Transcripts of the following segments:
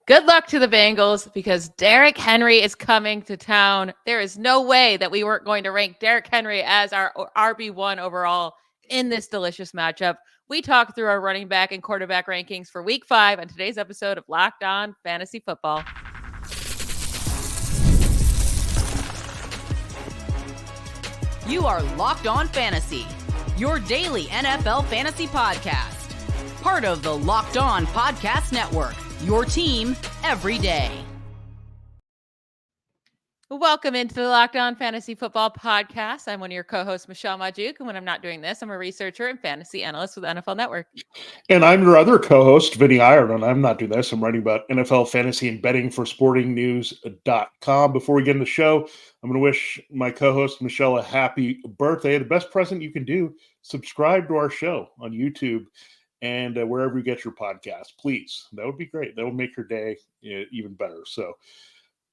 Good luck to the Bengals because Derrick Henry is coming to town. There is no way that we weren't going to rank Derrick Henry as our RB1 overall in this delicious matchup. We talk through our running back and quarterback rankings for week 5 on today's episode of Locked On Fantasy Football. You are Locked On Fantasy, your daily NFL fantasy podcast. Part of the Locked On Podcast Network, your team every day. Welcome into the Locked On Fantasy Football Podcast. I'm one of your co-hosts, Michelle Magdziuk, and when I'm not doing this, I'm a researcher and fantasy analyst with NFL Network. And I'm your other co-host, Vinnie Iyer, and I'm not doing this. I'm writing about NFL fantasy and betting for sportingnews.com. Before we get in the show, I'm going to wish my co-host, Michelle, a happy birthday. The best present you can do, subscribe to our show on YouTube and wherever you get your podcast. Please, that would be great. That would make your day even better. So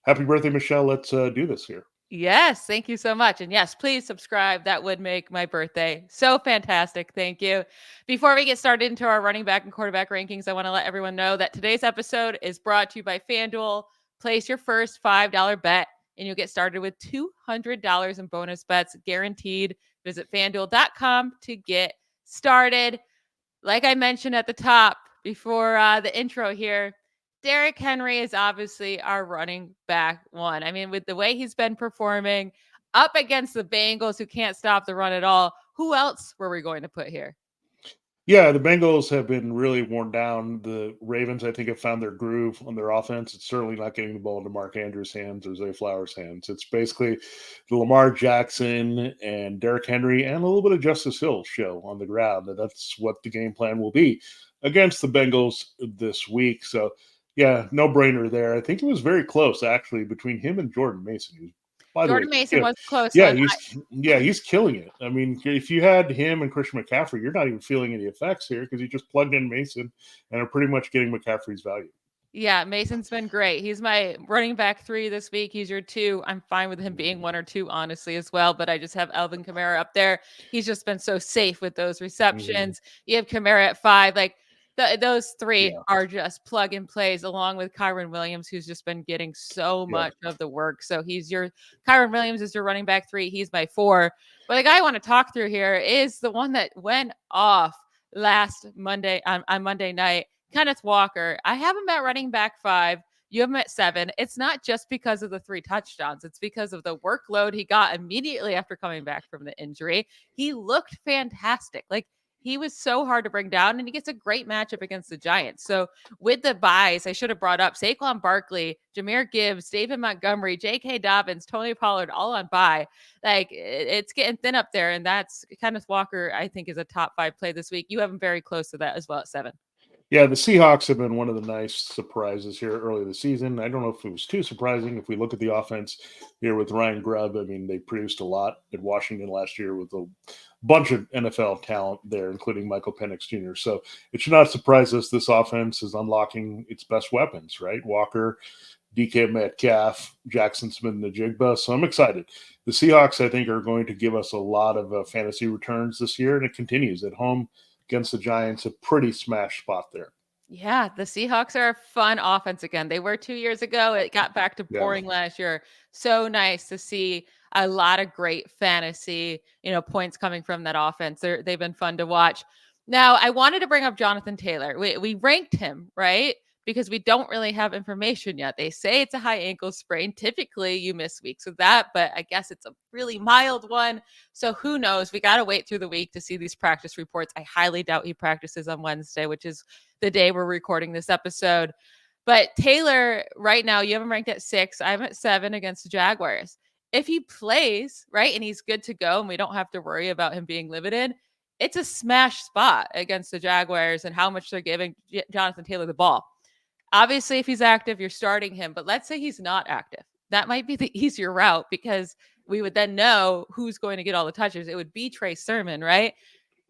happy birthday, Michelle. Let's do this here. Yes, thank you so much. And yes, please subscribe. That would make my birthday so fantastic. Thank you. Before we get started into our running back and quarterback rankings, I want to let everyone know that today's episode is brought to you by FanDuel. Place your first $5 bet and you'll get started with $200 in bonus bets guaranteed. Visit FanDuel.com to get started. Like I mentioned at the top before the intro here, Derrick Henry is obviously our running back one. I mean, with the way he's been performing up against the Bengals who can't stop the run at all, who else were we going to put here? Yeah, the Bengals have been really worn down. The Ravens, I think, have found their groove on their offense. It's certainly not getting the ball into Mark Andrews' hands or Zay Flowers' hands. It's basically the Lamar Jackson and Derrick Henry and a little bit of Justice Hill show on the ground. And that's what the game plan will be against the Bengals this week. So, yeah, no brainer there. I think it was very close, actually, between him and Jordan Mason. Jordan Mason was close. Yeah, he's killing it. I mean, if you had him and Christian McCaffrey, you're not even feeling any effects here because you just plugged in Mason and are pretty much getting McCaffrey's value. Yeah, Mason's been great. He's my running back 3 this week. He's your 2. I'm fine with him being 1 or 2, honestly, as well. But I just have Alvin Kamara up there. He's just been so safe with those receptions. You have Kamara at 5. Like, those 3 are just plug and plays along with Kyren Williams, who's just been getting so much of the work. So Kyren Williams is your running back 3. He's my 4. But the guy I want to talk through here is the one that went off last Monday on Monday night, Kenneth Walker. I have him at running back 5. You have him at 7. It's not just because of the 3 touchdowns. It's because of the workload he got immediately after coming back from the injury. He looked fantastic. Like, he was so hard to bring down, and he gets a great matchup against the Giants. So with the buys, I should have brought up Saquon Barkley, Jahmyr Gibbs, David Montgomery, J.K. Dobbins, Tony Pollard, all on buy. Like, it's getting thin up there, and that's Kenneth Walker, I think, is a top 5 play this week. You have him very close to that as well at 7. Yeah, the Seahawks have been one of the nice surprises here early this season. I don't know if it was too surprising. If we look at the offense here with Ryan Grubb, I mean, they produced a lot at Washington last year with a bunch of NFL talent there, including Michael Penix Jr. So it should not surprise us. This offense is unlocking its best weapons, right? Walker, DK Metcalf, Jackson Smith-Njigba. So I'm excited. The Seahawks, I think, are going to give us a lot of fantasy returns this year, and it continues at home against the Giants, a pretty smash spot there. Yeah, the Seahawks are a fun offense again. They were 2 years ago. It got back to boring last year. So nice to see a lot of great fantasy, points coming from that offense. They've been fun to watch. Now, I wanted to bring up Jonathan Taylor. We ranked him, right? Because we don't really have information yet. They say it's a high ankle sprain. Typically, you miss weeks with that, but I guess it's a really mild one. So who knows? We got to wait through the week to see these practice reports. I highly doubt he practices on Wednesday, which is the day we're recording this episode. But Taylor, right now, you have him ranked at 6. I'm at 7 against the Jaguars. If he plays, right, and he's good to go, and we don't have to worry about him being limited, it's a smash spot against the Jaguars and how much they're giving Jonathan Taylor the ball. Obviously, if he's active, you're starting him. But let's say he's not active. That might be the easier route because we would then know who's going to get all the touches. It would be Trey Sermon, right?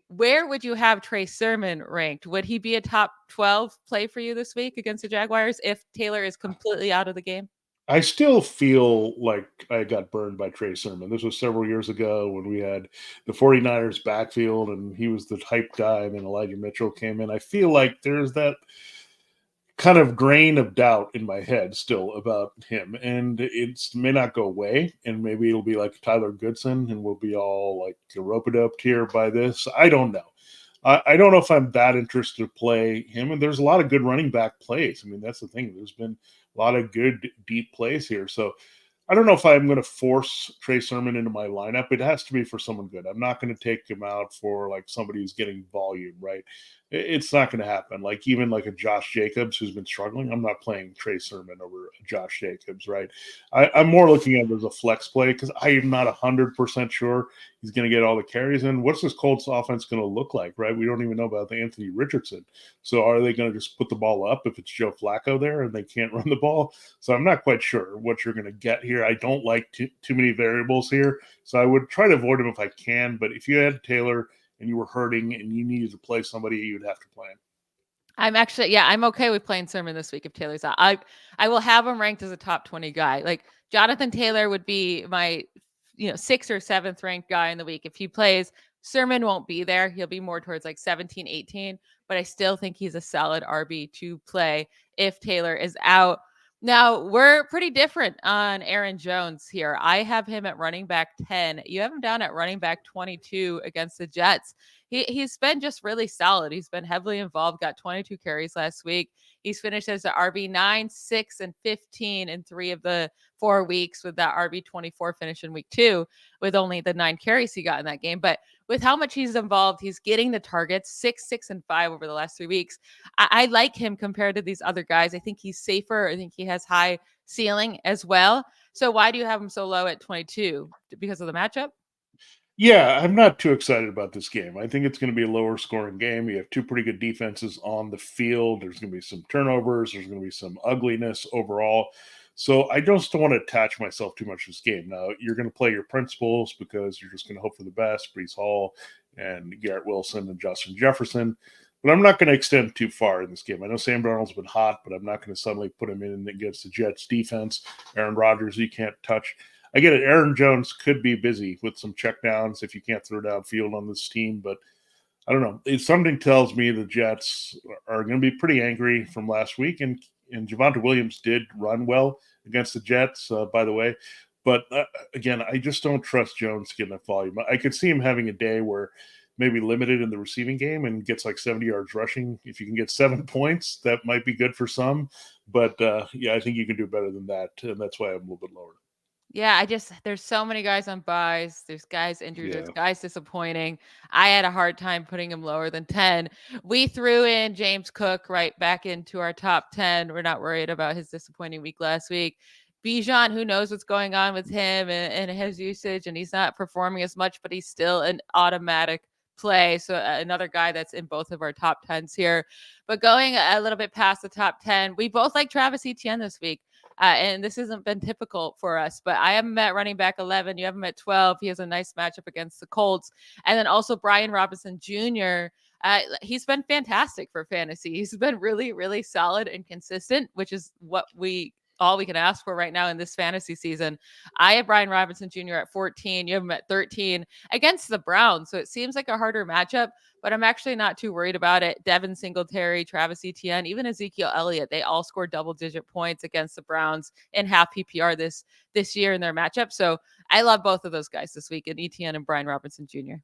Where would you have Trey Sermon ranked? Would he be a top 12 play for you this week against the Jaguars if Taylor is completely out of the game? I still feel like I got burned by Trey Sermon. This was several years ago when we had the 49ers backfield and he was the hype guy and then Elijah Mitchell came in. I feel like there's that kind of grain of doubt in my head still about him, and it's may not go away, and maybe it'll be like Tyler Goodson, and we'll be all like rope-a-doped here by this. I don't know. I don't know if I'm that interested to play him. And there's a lot of good running back plays. I mean, that's the thing. There's been a lot of good deep plays here. So I don't know if I'm going to force Trey Sermon into my lineup. It has to be for someone good. I'm not going to take him out for like somebody who's getting volume, right? It's not going to happen. Like even like a Josh Jacobs who's been struggling, I'm not playing Trey Sermon over Josh Jacobs, right? I'm more looking at it as a flex play because I am not 100% sure he's going to get all the carries. And what's this Colts offense going to look like, right? We don't even know about the Anthony Richardson. So are they going to just put the ball up if it's Joe Flacco there and they can't run the ball? So I'm not quite sure what you're going to get here. I don't like too many variables here. So I would try to avoid them if I can. But if you had Taylor and you were hurting and you needed to play somebody, you'd have to play him. I'm okay with playing Sermon this week if Taylor's out. I will have him ranked as a top 20 guy. Like Jonathan Taylor would be my 6th or 7th ranked guy in the week. If he plays, Sermon won't be there. He'll be more towards like 17, 18, but I still think he's a solid RB to play if Taylor is out. Now, we're pretty different on Aaron Jones here. I have him at running back 10. You have him down at running back 22 against the Jets. He's been just really solid. He's been heavily involved, got 22 carries last week. He's finished as the RB9, 6, and 15 in 3 of the 4 weeks, with that RB24 finish in week 2 with only the 9 carries he got in that game. But with how much he's involved, he's getting the targets 6, 6, and 5 over the last 3 weeks. I like him compared to these other guys. I think he's safer. I think he has high ceiling as well. So why do you have him so low at 22? Because of the matchup? Yeah, I'm not too excited about this game. I think it's going to be a lower scoring game. You have two pretty good defenses on the field. There's going to be some turnovers. There's going to be some ugliness overall. So I just don't want to attach myself too much to this game. Now, you're going to play your principles because you're just going to hope for the best, Brees Hall and Garrett Wilson and Justin Jefferson. But I'm not going to extend too far in this game. I know Sam Darnold's been hot, but I'm not going to suddenly put him in against the Jets defense. Aaron Rodgers, you can't touch. I get it. Aaron Jones could be busy with some checkdowns if you can't throw downfield on this team, but I don't know. Something tells me the Jets are going to be pretty angry from last week, and Javonte Williams did run well against the Jets, by the way. But again, I just don't trust Jones getting that volume. I could see him having a day where maybe limited in the receiving game and gets like 70 yards rushing. If you can get 7 points, that might be good for some. But yeah, I think you can do better than that, and that's why I'm a little bit lower. Yeah, there's so many guys on buys. There's guys injured. There's Yeah. guys disappointing. I had a hard time putting him lower than 10. We threw in James Cook right back into our top 10. We're not worried about his disappointing week last week. Bijan, who knows what's going on with him and his usage, and he's not performing as much, but he's still an automatic play. So another guy that's in both of our top 10s here. But going a little bit past the top 10, we both like Travis Etienne this week. And this hasn't been typical for us, but I have him at running back 11. You have him at 12. He has a nice matchup against the Colts. And then also Brian Robinson Jr. He's been fantastic for fantasy. He's been really, really solid and consistent, which is what all we can ask for right now in this fantasy season. I have Brian Robinson Jr. at 14. You have him at 13 against the Browns. So it seems like a harder matchup, but I'm actually not too worried about it. Devin Singletary, Travis Etienne, even Ezekiel Elliott, they all scored double-digit points against the Browns in half PPR this year in their matchup. So I love both of those guys this week, and Etienne and Brian Robinson Jr.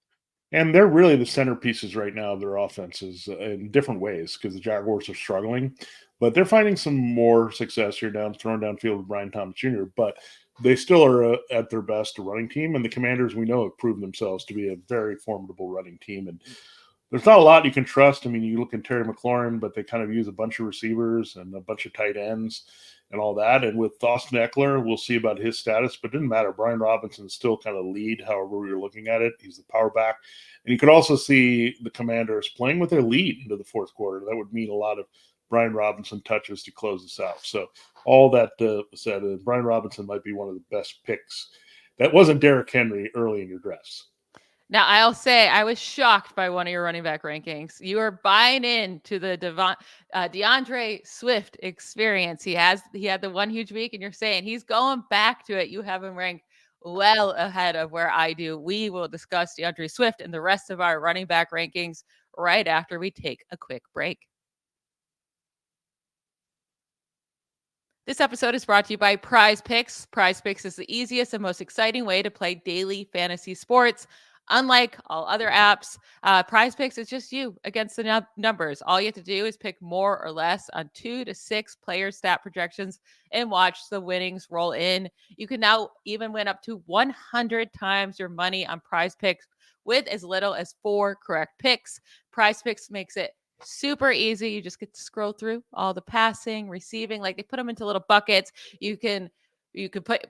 And they're really the centerpieces right now of their offenses in different ways because the Jaguars are struggling, but they're finding some more success here throwing downfield with Brian Thomas Jr. But they still are at their best a running team, and the Commanders we know have proven themselves to be a very formidable running team. And there's not a lot you can trust. I mean, you look at Terry McLaurin, but they kind of use a bunch of receivers and a bunch of tight ends and all that. And with Austin Eckler, we'll see about his status, but it didn't matter. Brian Robinson is still kind of lead, however you're looking at it. He's the power back. And you could also see the Commanders playing with their lead into the fourth quarter. That would mean a lot of Brian Robinson touches to close this out. So all that said, Brian Robinson might be one of the best picks. That wasn't Derrick Henry early in your drafts. Now, I'll say I was shocked by one of your running back rankings. You are buying into the DeAndre Swift experience. He had the one huge week, and you're saying he's going back to it. You have him ranked well ahead of where I do. We will discuss DeAndre Swift and the rest of our running back rankings right after we take a quick break. This episode is brought to you by Prize Picks. Prize Picks is the easiest and most exciting way to play daily fantasy sports. Unlike all other apps, Prize Picks is just you against the numbers. All you have to do is pick more or less on 2 to 6 player stat projections and watch the winnings roll in. You can now even win up to 100 times your money on Prize Picks with as little as 4 correct picks. Prize Picks makes it super easy. You just get to scroll through all the passing, receiving, like they put them into little buckets. You can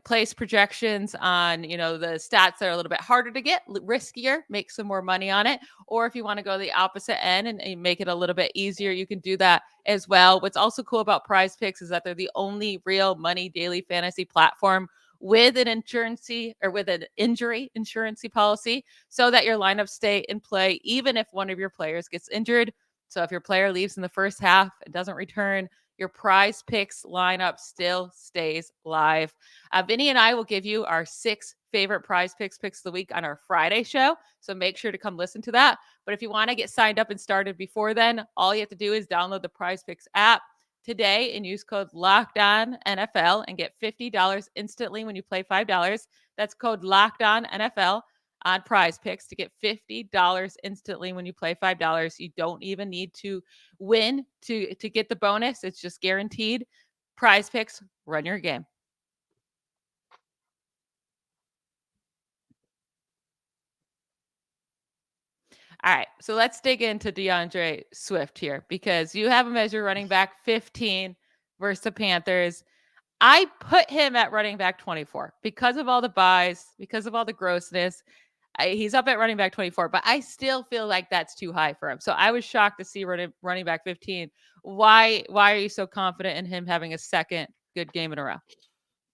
place projections on, the stats that are a little bit harder to get, riskier, make some more money on it. Or if you want to go the opposite end and make it a little bit easier, you can do that as well. What's also cool about Prize Picks is that they're the only real money daily fantasy platform with an injury insurance policy, so that your lineups stay in play even if one of your players gets injured. So if your player leaves in the first half and doesn't return, your Prize Picks lineup still stays live. Vinnie and I will give you our 6 favorite Prize Picks picks of the week on our Friday show. So make sure to come listen to that. But if you want to get signed up and started before then, all you have to do is download the Prize Picks app today and use code LOCKEDONNFL and get $50 instantly when you play $5. That's code LOCKEDONNFL on Prize Picks to get $50 instantly when you play $5. You don't even need to win to get the bonus. It's just guaranteed. Prize Picks, run your game. All right, so let's dig into DeAndre Swift here, because you have him as your running back 15 versus the Panthers. I put him at running back 24 because of all the buys, because of all the grossness. He's up at running back 24, but I still feel like that's too high for him. So I was shocked to see running back 15. Why are you so confident in him having a second good game in a row?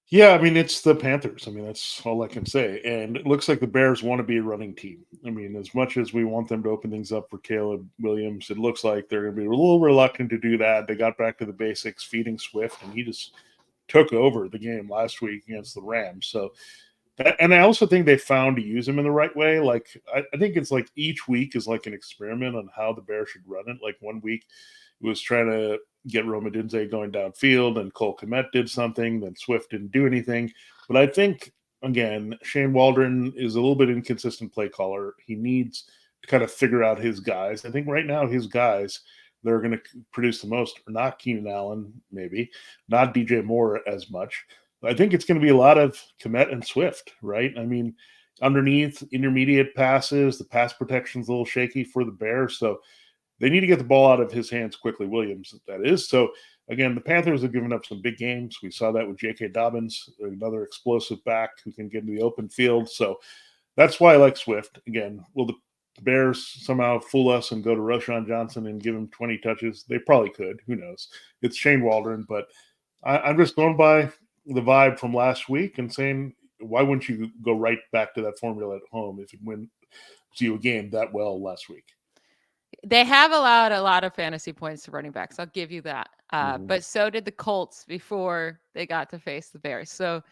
Yeah, I mean, it's the Panthers. I mean, that's all I can say. And it looks like the Bears want to be a running team. I mean, as much as we want them to open things up for Caleb Williams, it looks like they're going to be a little reluctant to do that. They got back to the basics, feeding Swift, and he just took over the game last week against the Rams. So, and I also think they found to use him in the right way. Like, I think it's like each week is like an experiment on how the Bears should run it. Like one week it was trying to get Rome Odunze going downfield, and Cole Kmet did something. Then Swift didn't do anything. But I think, again, Shane Waldron is a little bit inconsistent play caller. He needs to kind of figure out his guys. I think right now his guys that are going to produce the most are not Keenan Allen, maybe, not DJ Moore as much. I think it's going to be a lot of Kmet and Swift, right? I mean, underneath, intermediate passes, the pass protection's a little shaky for the Bears. So they need to get the ball out of his hands quickly, Williams, that is. So, again, the Panthers have given up some big games. We saw that with J.K. Dobbins, another explosive back who can get into the open field. So that's why I like Swift. Again, will the Bears somehow fool us and go to Roschon Johnson and give him 20 touches? They probably could. Who knows? It's Shane Waldron, but I'm just going by the vibe from last week and saying, why wouldn't you go right back to that formula at home if it wins you a game that well last week? They have allowed a lot of fantasy points to running backs. I'll give you that. But so did the Colts before they got to face the Bears. So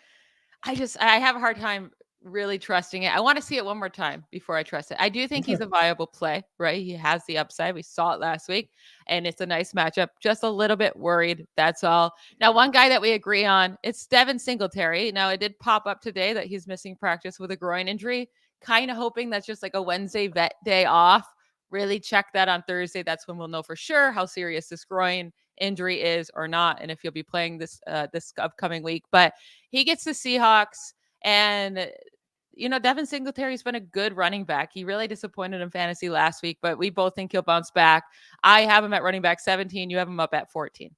I have a hard time really trusting it. I want to see it one more time before I trust it. I do think he's a viable play, right? He has the upside. We saw it last week, and it's a nice matchup. Just a little bit worried. That's all. Now, one guy that we agree on, it's Devin Singletary. Now, it did pop up today that he's missing practice with a groin injury. Kind of hoping that's just like a Wednesday vet day off. Really check that on Thursday. That's when we'll know for sure how serious this groin injury is or not, and if you'll be playing this upcoming week. But he gets the Seahawks, and Devin Singletary's been a good running back. He really disappointed in fantasy last week, but we both think he'll bounce back. I have him at running back 17. You have him up at 14.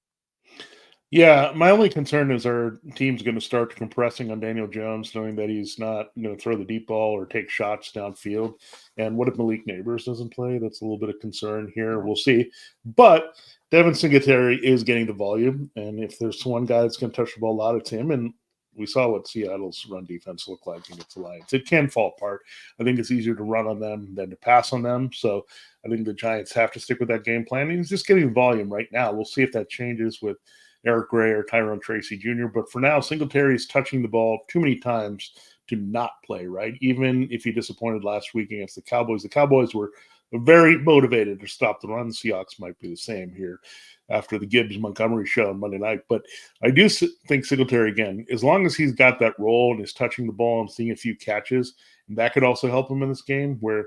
Yeah, my only concern is our team's going to start compressing on Daniel Jones, knowing that he's not going to throw the deep ball or take shots downfield. And what if Malik Neighbors doesn't play? That's a little bit of concern here. We'll see. But Devin Singletary is getting the volume. And if there's one guy that's going to touch the ball a lot, it's him. And we saw what Seattle's run defense looked like against the Lions. It can fall apart. I think it's easier to run on them than to pass on them. So I think the Giants have to stick with that game plan. He's just getting volume right now. We'll see if that changes with Eric Gray or Tyrone Tracy Jr. But for now, Singletary is touching the ball too many times to not play, right? Even if he disappointed last week against the Cowboys were very motivated to stop the run. Seahawks might be the same here after the Gibbs-Montgomery show on Monday night. But I do think Singletary, again, as long as he's got that role and is touching the ball and seeing a few catches, that could also help him in this game where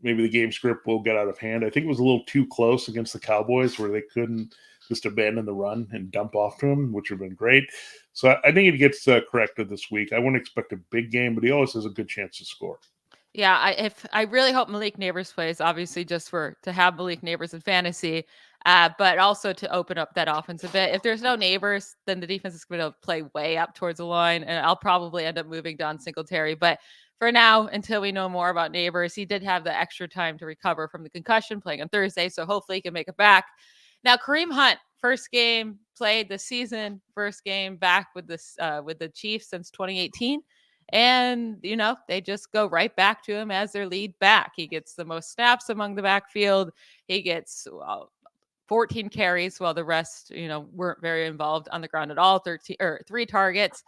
maybe the game script will get out of hand. I think it was a little too close against the Cowboys where they couldn't just abandon the run and dump off to him, which would have been great. So I think it gets corrected this week. I wouldn't expect a big game, but he always has a good chance to score. Yeah, I really hope Malik Neighbors plays, obviously just to have Malik Neighbors in fantasy, but also to open up that offense a bit. If there's no Neighbors, then the defense is going to play way up towards the line, and I'll probably end up moving Don Singletary. But for now, until we know more about Neighbors, he did have the extra time to recover from the concussion playing on Thursday, so hopefully he can make it back. Now, Kareem Hunt, first game played this season, first game back with the Chiefs since 2018. And, they just go right back to him as their lead back. He gets the most snaps among the backfield. He gets 14 carries while the rest, weren't very involved on the ground at all, 3 targets.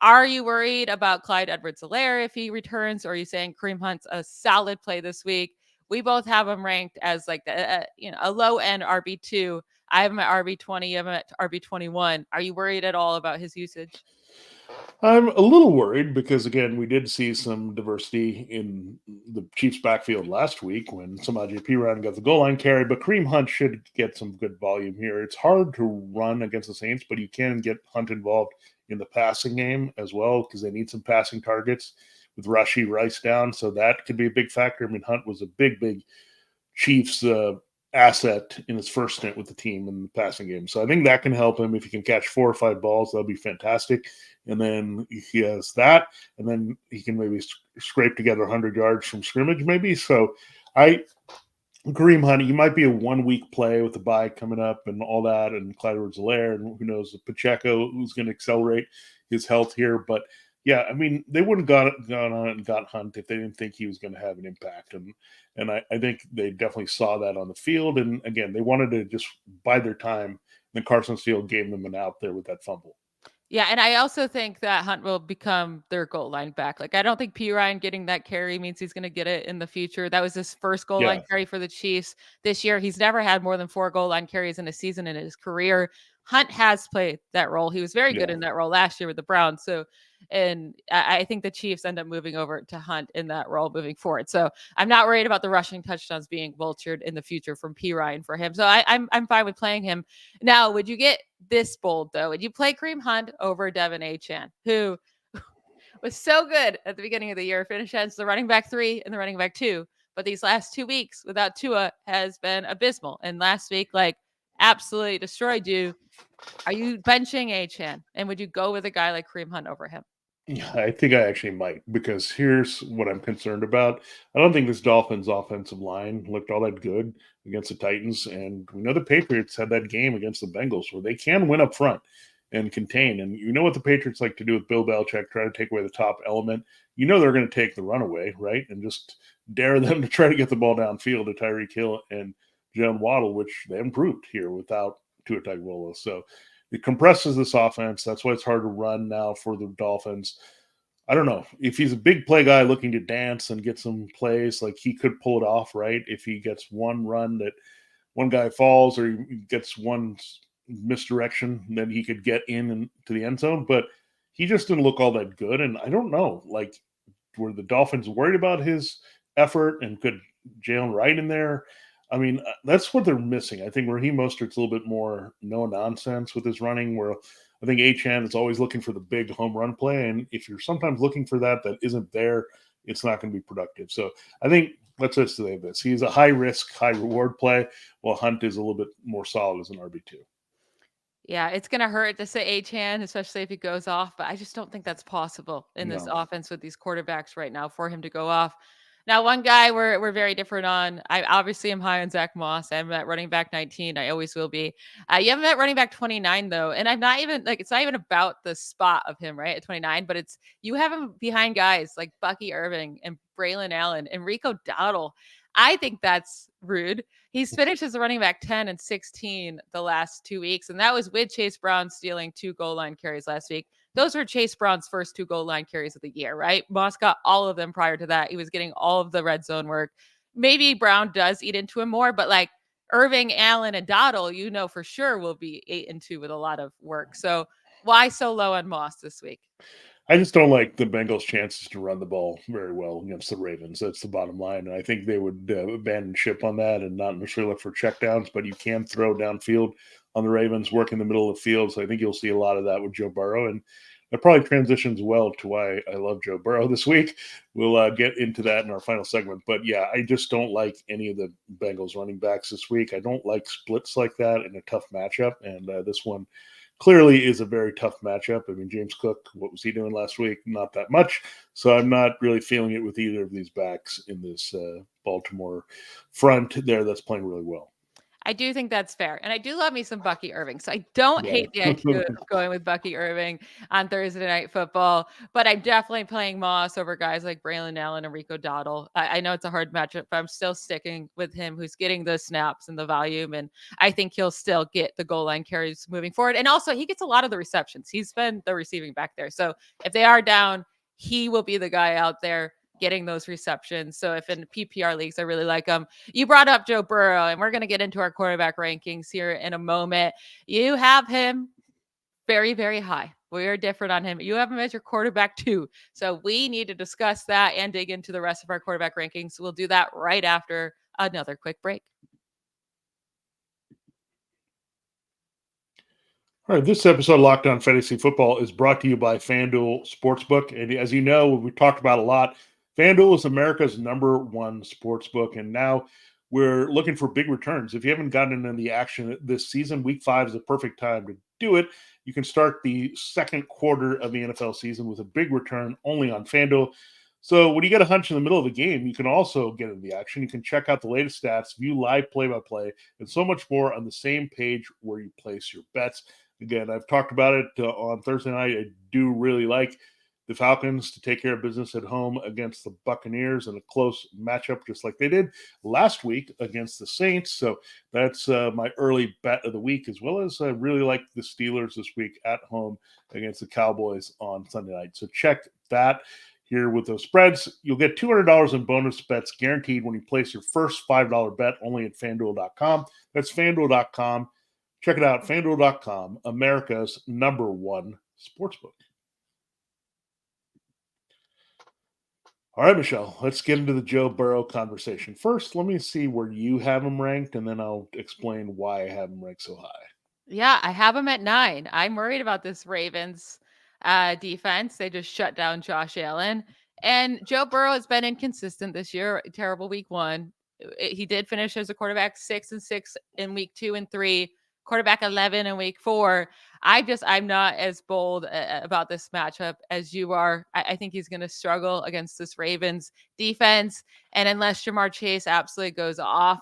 Are you worried about Clyde Edwards-Helaire if he returns, or are you saying Kareem Hunt's a solid play this week? We both have him ranked as like a low-end RB2. I have him at RB20. You have him at RB21. Are you worried at all about his usage? I'm a little worried because, again, we did see some diversity in the Chiefs' backfield last week when Samaje Perine got the goal line carry, but Kareem Hunt should get some good volume here. It's hard to run against the Saints, but you can get Hunt involved in the passing game as well because they need some passing targets with Rashee Rice down, so that could be a big factor. I mean, Hunt was a big Chiefs asset in his first stint with the team in the passing game. So I think that can help him. If he can catch 4 or 5 balls, that'll be fantastic. And then he has that, and then he can maybe scrape together 100 yards from scrimmage maybe. So Kareem Hunt, he might be a 1-week play with the bye coming up and all that, and Clyde Edwards-Helaire, and who knows, Pacheco, who's going to accelerate his health here. But yeah, I mean, they wouldn't have gone on and got Hunt if they didn't think he was going to have an impact. And I think they definitely saw that on the field. And again, they wanted to just bide their time. And then Carson Field gave them an out there with that fumble. Yeah, and I also think that Hunt will become their goal line back. Like, I don't think Perine getting that carry means he's going to get it in the future. That was his first goal line carry for the Chiefs this year. He's never had more than 4 goal line carries in a season in his career. Hunt has played that role. He was very good in that role last year with the Browns. So, and I think the Chiefs end up moving over to Hunt in that role moving forward. So I'm not worried about the rushing touchdowns being vultured in the future from Perine for him. So I'm fine with playing him. Now, would you get this bold though? Would you play Kareem Hunt over Devin Etienne, who was so good at the beginning of the year, finished as the running back 3 and the running back 2, but these last 2 weeks without Tua has been abysmal. And last week, absolutely destroyed you. Are you benching Etienne? And would you go with a guy like Kareem Hunt over him? Yeah, I think I actually might, because here's what I'm concerned about. I don't think this Dolphins offensive line looked all that good against the Titans. And we know the Patriots had that game against the Bengals where they can win up front and contain. And you know what the Patriots like to do with Bill Belichick, try to take away the top element. You know they're going to take the runaway, right? And just dare them to try to get the ball downfield to Tyreek Hill and Jalen Waddle, which they improved here without Tua Tagovailoa. So it compresses this offense. That's why it's hard to run now for the Dolphins. I don't know. If he's a big play guy looking to dance and get some plays, like he could pull it off, right? If he gets one run that one guy falls or he gets one misdirection, then he could get into the end zone. But he just didn't look all that good. And I don't know, were the Dolphins worried about his effort and could Jalen Wright in there? I mean, that's what they're missing. I think Raheem Mostert's a little bit more no-nonsense with his running, where I think Etienne is always looking for the big home run play. And if you're sometimes looking for that isn't there, it's not going to be productive. So I think let's just say this. He's a high-risk, high-reward play, while Hunt is a little bit more solid as an RB2. Yeah, it's going to hurt to say Etienne, especially if he goes off, but I just don't think that's possible in this offense with these quarterbacks right now for him to go off. Now, one guy we're very different on. I obviously am high on Zach Moss. I'm at running back 19. I always will be. You have him at running back 29 though, and I'm not even it's not even about the spot of him right at 29, but it's you have him behind guys like Bucky Irving and Braylon Allen and Rico Dowdle. I think that's rude. He's finished as a running back 10 and 16 the last 2 weeks, and that was with Chase Brown stealing 2 goal line carries last week. Those were Chase Brown's first 2 goal line carries of the year, right? Moss got all of them prior to that. He was getting all of the red zone work. maybe Brown does eat into him more, but like Irving, Allen, and Dottle, for sure will be 8-2 with a lot of work. So why so low on Moss this week? I just don't like the Bengals' chances to run the ball very well against the Ravens. That's the bottom line. And I think they would abandon ship on that and not necessarily look for checkdowns, but you can throw downfield on the Ravens, work in the middle of the field. So I think you'll see a lot of that with Joe Burrow. And it probably transitions well to why I love Joe Burrow this week. We'll get into that in our final segment. But yeah, I just don't like any of the Bengals running backs this week. I don't like splits like that in a tough matchup. And this one clearly is a very tough matchup. I mean, James Cook, what was he doing last week? Not that much. So I'm not really feeling it with either of these backs in this Baltimore front there that's playing really well. I do think that's fair. And I do love me some Bucky Irving. So I don't hate the idea of going with Bucky Irving on Thursday Night Football, but I'm definitely playing Moss over guys like Braylon Allen and Rico Dottle. I know it's a hard matchup, but I'm still sticking with him who's getting the snaps and the volume. And I think he'll still get the goal line carries moving forward. And also, he gets a lot of the receptions. He's been the receiving back there. So if they are down, he will be the guy out there getting those receptions. So if in PPR leagues, I really like him. You brought up Joe Burrow, and we're going to get into our quarterback rankings here in a moment. You have him very, very high. We are different on him. You have him as your quarterback too. So we need to discuss that and dig into the rest of our quarterback rankings. We'll do that right after another quick break. All right, this episode of Locked On Fantasy Football is brought to you by FanDuel Sportsbook. And as you know, we talked about a lot, FanDuel is America's #1 sportsbook, and now we're looking for big returns. If you haven't gotten into the action this season, Week 5 is the perfect time to do it. You can start the second quarter of the NFL season with a big return only on FanDuel. So when you get a hunch in the middle of the game, you can also get into the action. You can check out the latest stats, view live play-by-play, and so much more on the same page where you place your bets. Again, I've talked about it on Thursday night. I do really like the Falcons to take care of business at home against the Buccaneers in a close matchup, just like they did last week against the Saints. So that's my early bet of the week, as well as I really like the Steelers this week at home against the Cowboys on Sunday night. So check that here with those spreads. You'll get $200 in bonus bets guaranteed when you place your first $5 bet only at FanDuel.com. That's FanDuel.com. Check it out, FanDuel.com, America's #1 sportsbook. All right, Michelle, let's get into the Joe Burrow conversation. First, let me see where you have him ranked, and then I'll explain why I have him ranked so high. Yeah, I have him at 9. I'm worried about this Ravens defense. They just shut down Josh Allen. And Joe Burrow has been inconsistent this year. Terrible week 1. He did finish as a quarterback 6-6 in week 2 and 3, quarterback 11 in week 4. I'm not as bold about this matchup as you are. I think he's going to struggle against this Ravens defense. And unless Jamar Chase absolutely goes off,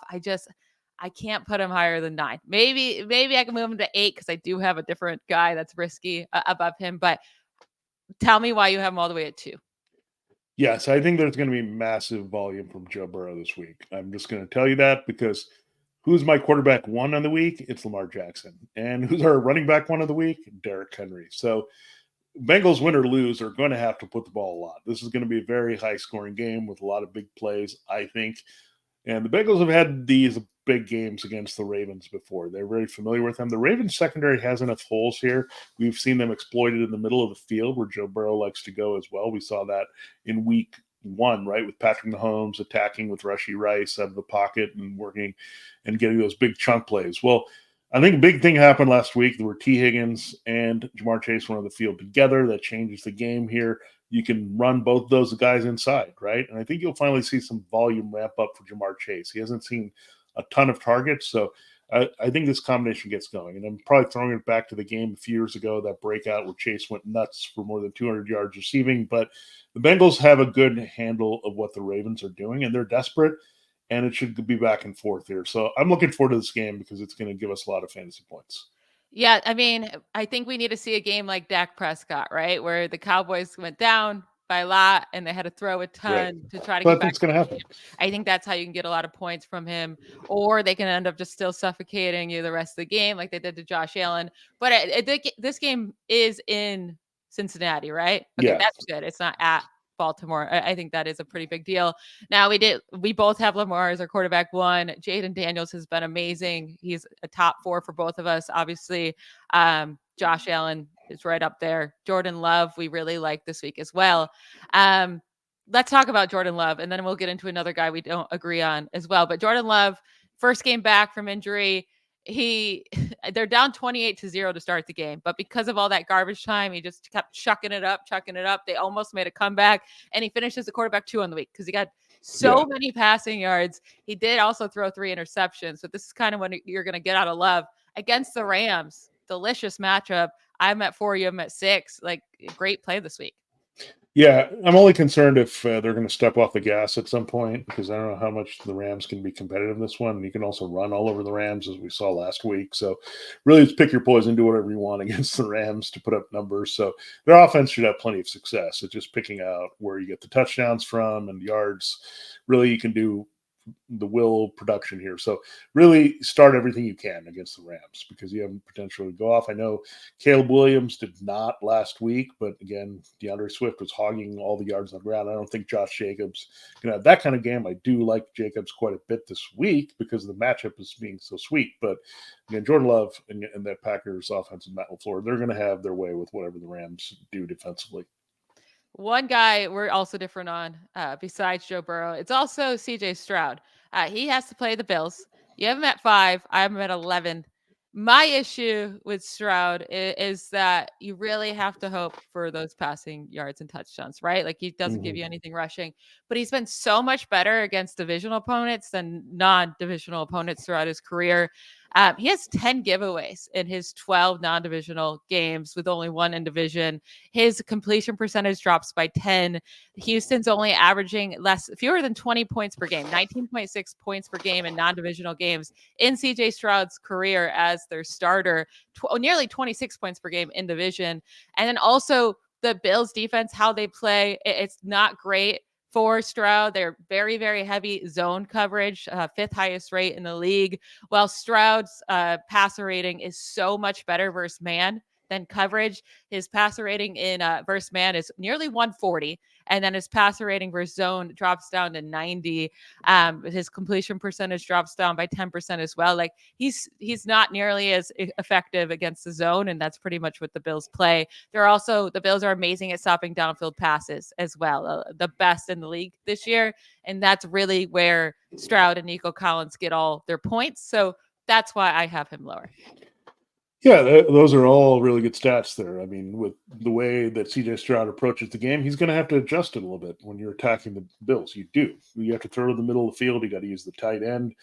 I can't put him higher than 9. Maybe I can move him to 8 because I do have a different guy that's risky above him. But tell me why you have him all the way at 2. Yes, I think there's going to be massive volume from Joe Burrow this week. I'm just going to tell you that because who's my quarterback 1 on the week? It's Lamar Jackson. And who's our running back 1 of the week? Derrick Henry. So Bengals, win or lose, are going to have to put the ball a lot. This is going to be a very high-scoring game with a lot of big plays, I think. And the Bengals have had these big games against the Ravens before. They're very familiar with them. The Ravens secondary has enough holes here. We've seen them exploited in the middle of the field where Joe Burrow likes to go as well. We saw that in week 1, right, with Patrick Mahomes attacking with Rashee Rice out of the pocket and working and getting those big chunk plays. Well, I think a big thing happened last week. There were T. Higgins and Jamar Chase were on the field together. That changes the game here. You can run both those guys inside, right? And I think you'll finally see some volume ramp up for Jamar Chase. He hasn't seen a ton of targets, so I think this combination gets going. And I'm probably throwing it back to the game a few years ago, that breakout where Chase went nuts for more than 200 yards receiving. But the Bengals have a good handle of what the Ravens are doing, and they're desperate, and it should be back and forth here. So I'm looking forward to this game because it's going to give us a lot of fantasy points. Yeah, I mean, I think we need to see a game like Dak Prescott, right? Where the Cowboys went down by a lot and they had to throw a ton to try to So I get think back. it's going to happen. I think that's how you can get a lot of points from him, or they can end up just still suffocating you the rest of the game like they did to Josh Allen. But this game is in Cincinnati, right? Okay, Yeah. that's good. It's not at Baltimore. I think that is a pretty big deal. Now we both have Lamar as our quarterback one. Jaden Daniels has been amazing. He's a top 4 for both of us. Obviously, Josh Allen is right up there. Jordan Love, we really like this week as well. Let's talk about Jordan Love, and then we'll get into another guy we don't agree on as well. But Jordan Love, first game back from injury, they're down 28-0 to start the game, but because of all that garbage time, he just kept chucking it up. They almost made a comeback, and he finishes the quarterback 2 on the week because he got so many passing yards. He did also throw 3 interceptions. So this is kind of what you're going to get out of Love against the Rams. Delicious matchup. I'm at 4, I'm at 6. Like, great play this week. Yeah, I'm only concerned if they're going to step off the gas at some point, because I don't know how much the Rams can be competitive in this one. You can also run all over the Rams, as we saw last week. So really, just pick your poison, do whatever you want against the Rams to put up numbers. So their offense should have plenty of success. It's just picking out where you get the touchdowns from and yards. Really, you can do the will production here. So really start everything you can against the Rams, because you have potential to go off. I know Caleb Williams did not last week, but again, DeAndre Swift was hogging all the yards on the ground. I don't think Josh Jacobs can have that kind of game. I do like Jacobs quite a bit this week because the matchup is being so sweet. But again, Jordan Love and that Packers offensive Matt LaFleur, they're going to have their way with whatever the Rams do defensively. One guy we're also different on, besides Joe Burrow, it's also C.J. Stroud. He has to play the Bills. You have him at 5. I have him at 11. My issue with Stroud is that you really have to hope for those passing yards and touchdowns, right? Like, he doesn't give you anything rushing, but he's been so much better against divisional opponents than non-divisional opponents throughout his career. He has 10 giveaways in his 12 non-divisional games with only 1 in division. His completion percentage drops by 10. Houston's only averaging fewer than 20 points per game, 19.6 points per game in non-divisional games in CJ Stroud's career as their starter, nearly 26 points per game in division. And then also the Bills defense, how they play, it's not great for Stroud. They're very, very heavy zone coverage, 5th highest rate in the league, while Stroud's passer rating is so much better versus man than coverage. His passer rating in versus man is nearly 140, and then his passer rating versus zone drops down to 90. His completion percentage drops down by 10% as well. Like, he's not nearly as effective against the zone, and that's pretty much what the Bills play. The Bills are amazing at stopping downfield passes as well, the best in the league this year, and that's really where Stroud and Nico Collins get all their points. So that's why I have him lower. Yeah, those are all really good stats there. I mean, with the way that C.J. Stroud approaches the game, he's going to have to adjust it a little bit when you're attacking the Bills. You have to throw to the middle of the field. You got to use the tight end,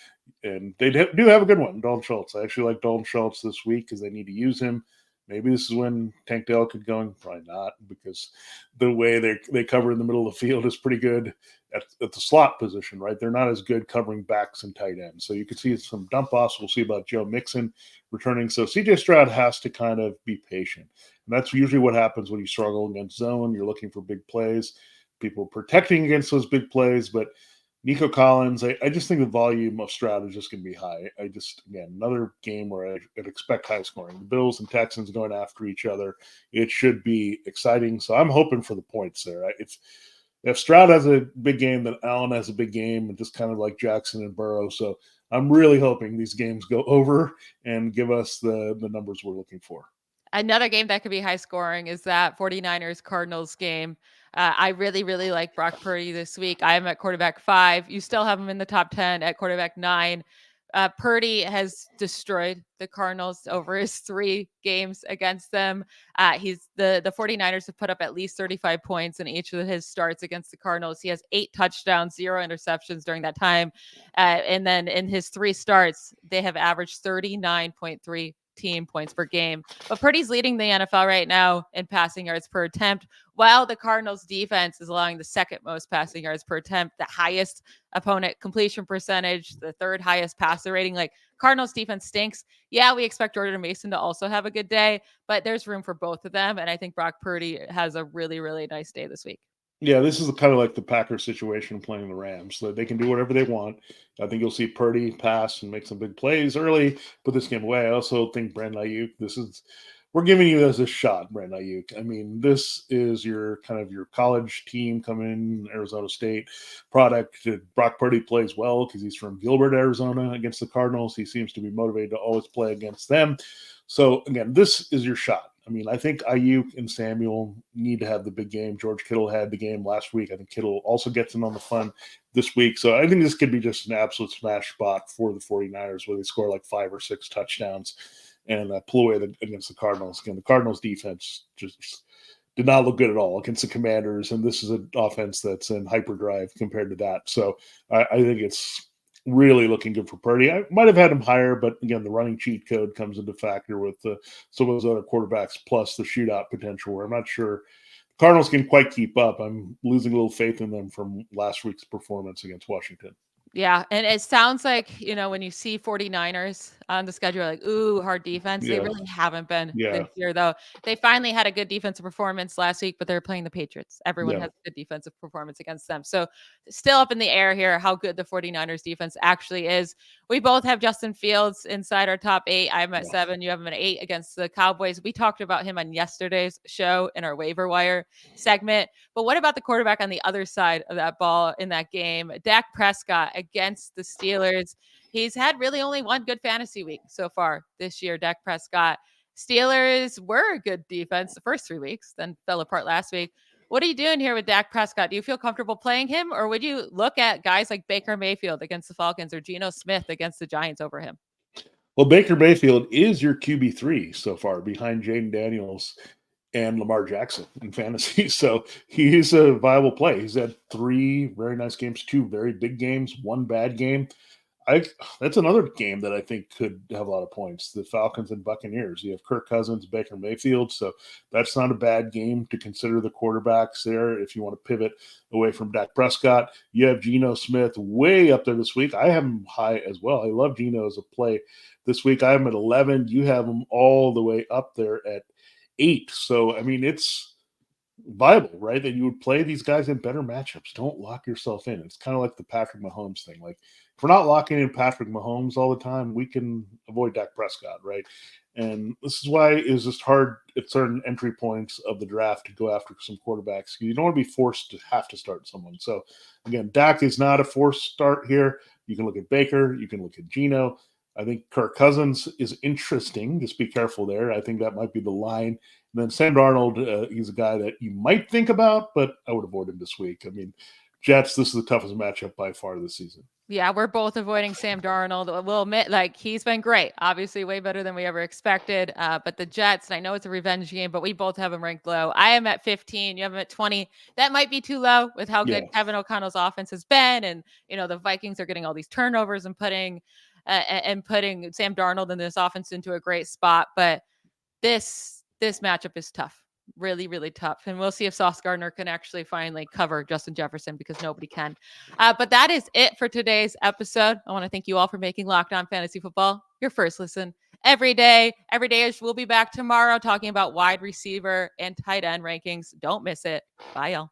and they do have a good one, Dalton Schultz. I actually like Dalton Schultz this week because they need to use him. Maybe this is when Tank Dell could go, and probably not, because the way they cover in the middle of the field is pretty good at the slot position, right? They're not as good covering backs and tight ends. So you can see some dump offs. We'll see about Joe Mixon returning. So C.J. Stroud has to kind of be patient. And that's usually what happens when you struggle against zone. You're looking for big plays, people protecting against those big plays. But Nico Collins, I just think the volume of Stroud is just going to be high. Again, another game where I'd expect high scoring. The Bills and Texans going after each other. It should be exciting. So I'm hoping for the points there. If Stroud has a big game, then Allen has a big game, and just kind of like Jackson and Burrow. So I'm really hoping these games go over and give us the numbers we're looking for. Another game that could be high scoring is that 49ers Cardinals game. I really, really like Brock Purdy this week. I am at quarterback 5. You still have him in the top 10 at quarterback 9. Purdy has destroyed the Cardinals over his 3 games against them. The 49ers have put up at least 35 points in each of his starts against the Cardinals. He has 8 touchdowns, 0 interceptions during that time. And then in his 3 starts, they have averaged 39.3 team points per game. But Purdy's leading the NFL right now in passing yards per attempt, while the Cardinals defense is allowing the 2nd most passing yards per attempt, the highest opponent completion percentage, the 3rd highest passer rating. Like, Cardinals defense stinks. Yeah, we expect Jordan Mason to also have a good day, but there's room for both of them. And I think Brock Purdy has a really, really nice day this week. Yeah, this is kind of like the Packers situation playing the Rams. So they can do whatever they want. I think you'll see Purdy pass and make some big plays early, put this game away. I also think Brandon Ayuk, this is we're giving you this a shot, Brent Ayuk. I mean, this is your kind of your college team coming in, Arizona State product. Brock Purdy plays well because he's from Gilbert, Arizona, against the Cardinals. He seems to be motivated to always play against them. So again, this is your shot. I mean, I think Ayuk and Samuel need to have the big game. George Kittle had the game last week. I think Kittle also gets in on the fun this week. So I think this could be just an absolute smash spot for the 49ers where they score like 5 or 6 touchdowns and pull away against the Cardinals. Again, the Cardinals defense just did not look good at all against the Commanders, and this is an offense that's in hyperdrive compared to that. So I think it's really looking good for Purdy. I might have had him higher, but again, the running cheat code comes into factor with some of those other quarterbacks plus the shootout potential where I'm not sure Cardinals can quite keep up. I'm losing a little faith in them from last week's performance against Washington. Yeah, and it sounds like, when you see 49ers on the schedule, like, ooh, hard defense. They really haven't been this year, though. They finally had a good defensive performance last week, but they're playing the Patriots. Everyone has a good defensive performance against them. So still up in the air here how good the 49ers defense actually is. We both have Justin Fields inside our top 8. I'm at 7. You have him at 8 against the Cowboys. We talked about him on yesterday's show in our waiver wire segment. But what about the quarterback on the other side of that ball in that game? Dak Prescott against the Steelers. He's had really only one good fantasy week so far this year, Dak Prescott. Steelers were a good defense the first 3 weeks, then fell apart last week. What are you doing here with Dak Prescott? Do you feel comfortable playing him, or would you look at guys like Baker Mayfield against the Falcons or Geno Smith against the Giants over him? Well, Baker Mayfield is your QB3 so far behind Jaden Daniels and Lamar Jackson in fantasy. So he's a viable play. He's had 3 very nice games, 2 very big games, 1 bad game. That's another game that I think could have a lot of points. The Falcons and Buccaneers. You have Kirk Cousins, Baker Mayfield. So that's not a bad game to consider the quarterbacks there if you want to pivot away from Dak Prescott. You have Geno Smith way up there this week. I have him high as well. I love Geno as a play this week. I have him at 11. You have him all the way up there at 8. So, I mean, it's viable, right? That you would play these guys in better matchups. Don't lock yourself in. It's kind of like the Patrick Mahomes thing. Like, if we're not locking in Patrick Mahomes all the time, we can avoid Dak Prescott, right? And this is why it's just hard at certain entry points of the draft to go after some quarterbacks. You don't want to be forced to have to start someone. So, again, Dak is not a forced start here. You can look at Baker. You can look at Geno. I think Kirk Cousins is interesting. Just be careful there. I think that might be the line. And then Sam Darnold, he's a guy that you might think about, but I would avoid him this week. I mean, Jets, this is the toughest matchup by far this season. Yeah, we're both avoiding Sam Darnold. We'll admit, he's been great. Obviously, way better than we ever expected. But the Jets, and I know it's a revenge game, but we both have him ranked low. I am at 15. You have him at 20. That might be too low with how good Kevin O'Connell's offense has been. And, the Vikings are getting all these turnovers and putting Sam Darnold in this offense into a great spot. But this matchup is tough. Really, really tough. And we'll see if Sauce Gardner can actually finally cover Justin Jefferson because nobody can. But that is it for today's episode. I want to thank you all for making Locked On Fantasy Football your first listen every day. Every day we'll be back tomorrow talking about wide receiver and tight end rankings. Don't miss it. Bye, y'all.